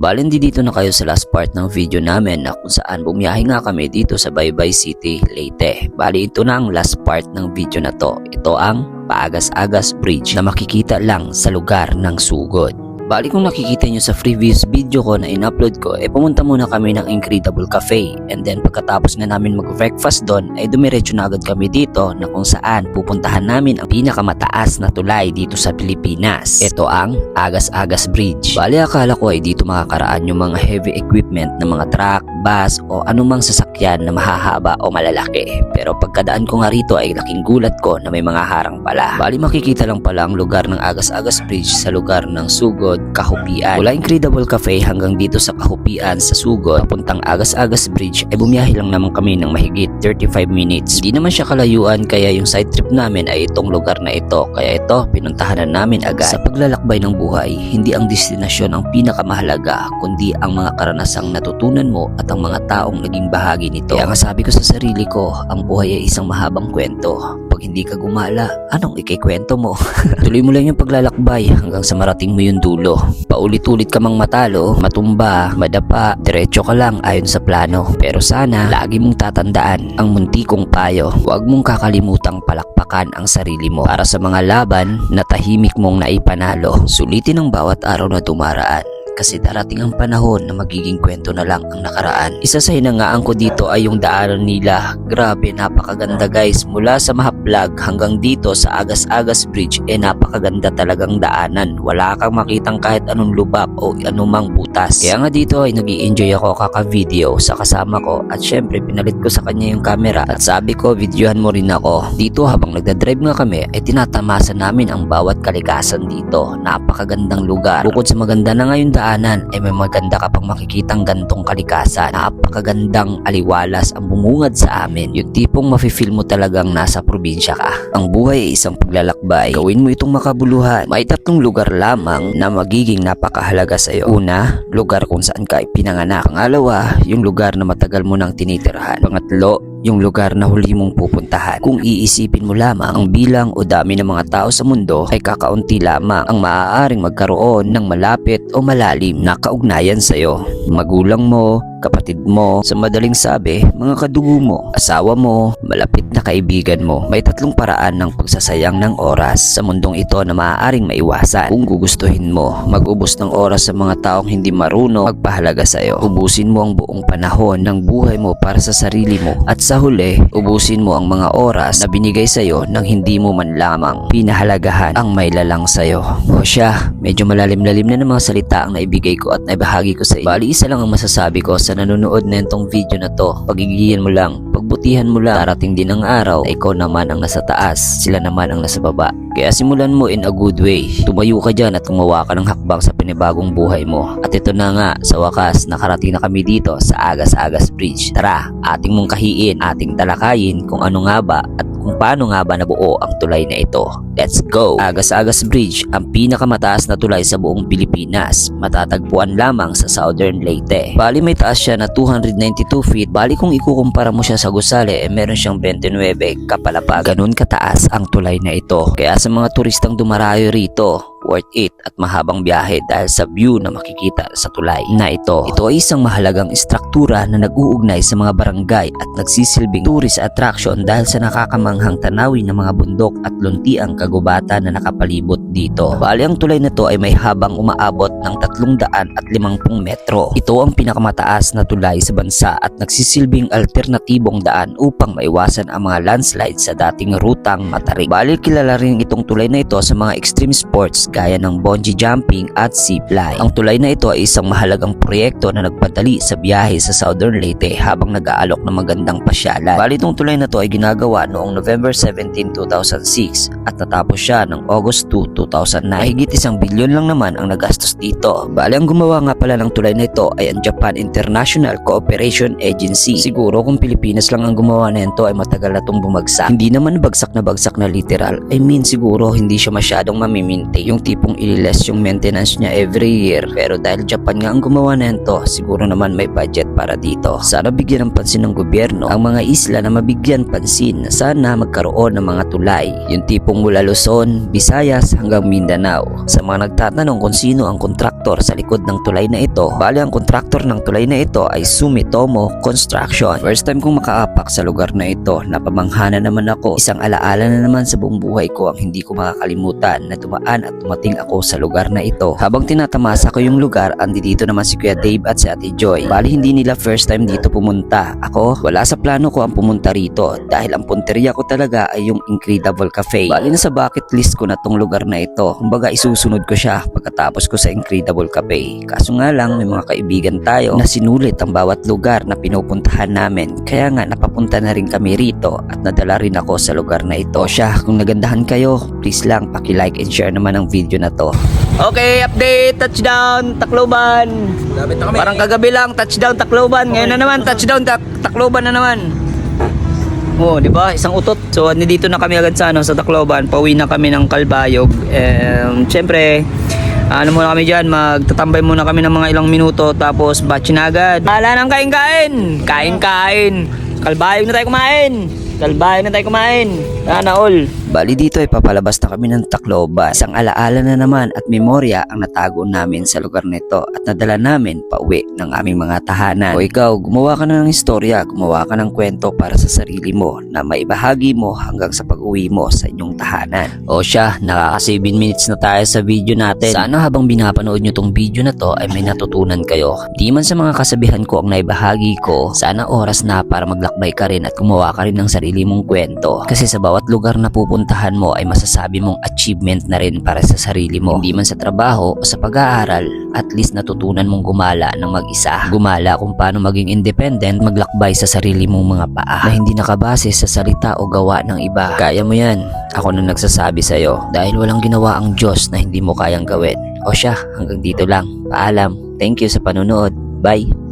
Bali hindi dito na kayo sa last part ng video namin na kung saan bumiyahe nga kami dito sa Baybay City, Leyte. Bali ito na ang last part ng video na to. Ito ang Paagas-Agas Bridge na makikita lang sa lugar ng Sugod. Bali kung nakikita nyo sa previous video ko na in-upload ko, pumunta muna kami ng Incredible Cafe, and then pagkatapos nga namin mag-breakfast doon ay dumiretso na agad kami dito na kung saan pupuntahan namin ang pinakamataas na tulay dito sa Pilipinas. Ito ang Agas-Agas Bridge. Bali akala ko ay dito makakaraan yung mga heavy equipment na mga truck, bus o anumang sasakyan na mahahaba o malalaki. Pero pagkadaan ko nga rito ay laking gulat ko na may mga harang pala. Bali makikita lang pala ang lugar ng Agas-Agas Bridge sa lugar ng Sugod, Kahupian. Mula Incredible Cafe hanggang dito sa Kahupian sa Sugod, papuntang Agas-Agas Bridge ay bumiyahe lang naman kami ng mahigit 35 minutes. Hindi naman siya kalayuan kaya yung side trip namin ay itong lugar na ito. Kaya ito, pinuntahan na namin agad. Sa paglalakbay ng buhay, hindi ang destinasyon ang pinakamahalaga, kundi ang mga karanasang natutunan mo at ang mga taong naging bahagi nito. Kaya nga sabi ko sa sarili ko, ang buhay ay isang mahabang kwento. Pag hindi ka gumala, anong ikikwento mo? Tuloy mo lang yung paglalakbay hanggang sa marating mo yung dulo. Paulit-ulit ka mang matalo, matumba, madapa, diretso ka lang ayon sa plano. Pero sana, lagi mong tatandaan ang muntikong payo. Huwag mong kakalimutang palakpakan ang sarili mo para sa mga laban na tahimik mong naipanalo. Sulitin ang bawat araw na dumaraan. Kasi darating ang panahon na magiging kwento na lang ang nakaraan. Isa sa hinangaan ko dito ay yung daanan nila. Grabe, napakaganda guys. Mula sa Mahaplag hanggang dito sa Agas-Agas Bridge, napakaganda talagang daanan. Wala kang makitang kahit anong lubak o anumang butas. Kaya nga dito ay nag-i-enjoy ako kaka-video sa kasama ko. At syempre pinalit ko sa kanya yung camera. At sabi ko, videohan mo rin ako. Dito habang nagdadrive nga kami ay tinatamasa namin ang bawat kalikasan dito. Napakagandang lugar. Bukod sa maganda na ngayon ay may maganda ka pang makikitang gantong kalikasan. Napakagandang aliwalas ang bumungad sa amin. Yung tipong mafe-feel mo talagang nasa probinsya ka. Ang buhay ay isang paglalakbay. Gawin mo itong makabuluhan. May tatlong lugar lamang na magiging napakahalaga sa iyo. Una, lugar kung saan ka ipinanganak. Pangalawa, yung lugar na matagal mo nang tinitirhan. Pangatlo, yung lugar na huli mong pupuntahan. Kung iisipin mo lamang, ang bilang o dami ng mga tao sa mundo ay kakaunti lamang ang maaaring magkaroon ng malapit o malalim na kaugnayan sa iyo. Magulang mo, kapatid mo, sa madaling sabi, mga kadugo mo, asawa mo, malapit na kaibigan mo. May tatlong paraan ng pagsasayang ng oras sa mundong ito na maaaring maiwasan. Kung gugustuhin mo, mag-ubos ng oras sa mga taong hindi marunong magpahalaga sa iyo. Ubusin mo ang buong panahon ng buhay mo para sa sarili mo. At sa huli, ubusin mo ang mga oras na binigay sa iyo nang hindi mo man lamang pinahalagahan ang may lalang sa iyo. O siya, medyo malalim-lalim na ng mga salita ang naibigay ko at naibahagi ko sa iyo. Bali, isa lang ang masasabi ko sa nanonood na itong video na to. Pagigiyan mo lang, pagbutihan mo lang. Darating din ang araw na ikaw naman ang nasa taas, sila naman ang nasa baba. Kaya simulan mo in a good way. Tumayo ka dyan at gumawa ka ng hakbang sa pinibagong buhay mo. At ito na nga, sa wakas, nakarating na kami dito sa Agas-Agas Bridge. Tara, ating mong kahiin, ating talakayin kung ano nga ba at kung paano nga ba nabuo ang tulay na ito. Let's go! Agas-Agas Bridge, ang pinakamataas na tulay sa buong Pilipinas. Matatagpuan lamang sa Southern Leyte. Bali may taas siya na 292 feet. Bali kung ikukumpara mo siya sa gusali, meron siyang 29 kapalapag. Ganun kataas ang tulay na ito. Kaya sa mga turistang dumarayo rito, worth it at mahabang biyahe dahil sa view na makikita sa tulay na ito. Ito ay isang mahalagang istruktura na nag-uugnay sa mga barangay at nagsisilbing tourist attraction dahil sa nakakamanghang tanawin ng mga bundok at luntiang kagubatan na nakapalibot dito. Bali ang tulay na to ay may habang umaabot ng 350 metro. Ito ang pinakamataas na tulay sa bansa at nagsisilbing alternatibong daan upang maiwasan ang mga landslide sa dating rutang Matarik. Bali kilala rin itong tulay na ito sa mga extreme sports gaya ng bungee jumping at zipline. Ang tulay na ito ay isang mahalagang proyekto na nagpadali sa biyahe sa Southern Leyte habang nag-aalok ng magandang pasyalan. Bali itong tulay na ito ay ginagawa noong November 17, 2006 at natapos siya ng August 2, 2009. Mahigit 1 bilyon lang naman ang nagastos dito. Bali ang gumawa nga pala ng tulay na ito ay ang Japan International Cooperation Agency. Siguro kung Pilipinas lang ang gumawa na ito ay matagal na itong bumagsak. Hindi naman bagsak na literal. I mean siguro hindi siya masyadong mamiminte. Yung tipong ililes yung maintenance niya every year. Pero dahil Japan nga ang gumawa nito, siguro naman may budget para dito. Sana bigyan ng pansin ng gobyerno ang mga isla na mabigyan pansin na sana magkaroon ng mga tulay. Yung tipong mula Luzon, Visayas hanggang Mindanao. Sa mga nagtatanong kung sino ang kontraktor sa likod ng tulay na ito, bali ang kontraktor ng tulay na ito ay Sumitomo Construction. First time kong makaapak sa lugar na ito, napamanghana naman ako. Isang alaala na naman sa buong buhay ko ang hindi ko makakalimutan na dumaan at dumating ako sa lugar na ito. Habang tinatamasa ko yung lugar, andi dito naman si Kuya Dave at si Ate Joy. Bali hindi nila first time dito pumunta. Ako, wala sa plano ko ang pumunta rito dahil ang punteriya ko talaga ay yung Incredible Cafe. Bali na sa bucket list ko na tong lugar na ito. Kumbaga isusunod ko siya pagkatapos ko sa Incredible Cafe. Kaso nga lang may mga kaibigan tayo na sinulit ang bawat lugar na pinupuntahan namin. Kaya nga napapunta na rin kami rito at nadala rin ako sa lugar na ito. O siya, kung nagandahan kayo, please lang paki-like and share naman ang video na to. Okay, update, touchdown, Tacloban. Parang kagabi lang, touchdown, Tacloban. Ngayon na naman, touchdown, Tacloban na naman. Oh, di ba? Isang utot. So, dito na kami agad sa sa Tacloban. Pauwi na kami ng Calbayog. Siyempre, muna kami dyan, magtatambay muna kami ng mga ilang minuto. Tapos, batch na agad. Wala nang kain-kain. Kain-kain. Calbayog na tayo kumain. Calbayog na tayo kumain. Sana all. Bali dito ay papalabas na kami ng Tacloban. Isang alaala na naman at memorya ang natago namin sa lugar nito at nadala namin pauwi ng aming mga tahanan. O ikaw, gumawa ka na ng istorya, gumawa ka ng kwento para sa sarili mo na maibahagi mo hanggang sa pag-uwi mo sa inyong tahanan. O siya, nakaka 7 minutes na tayo sa video natin. Sana habang binapanood nyo tong video na to ay may natutunan kayo. Di man sa mga kasabihan ko ang naibahagi ko, sana oras na para maglakbay ka rin at gumawa ka rin ng sarili mong kwento. Kasi sa bawat lugar na pupuntahan mo ay masasabi mong achievement na rin para sa sarili mo. Hindi man sa trabaho o sa pag-aaral, at least natutunan mong gumala ng mag-isa. Gumala kung paano maging independent, maglakbay sa sarili mong mga paa na hindi nakabase sa salita o gawa ng iba. Kaya mo yan. Ako na nagsasabi sa'yo dahil walang ginawa ang Diyos na hindi mo kayang gawin. O siya, hanggang dito lang. Paalam. Thank you sa panonood. Bye.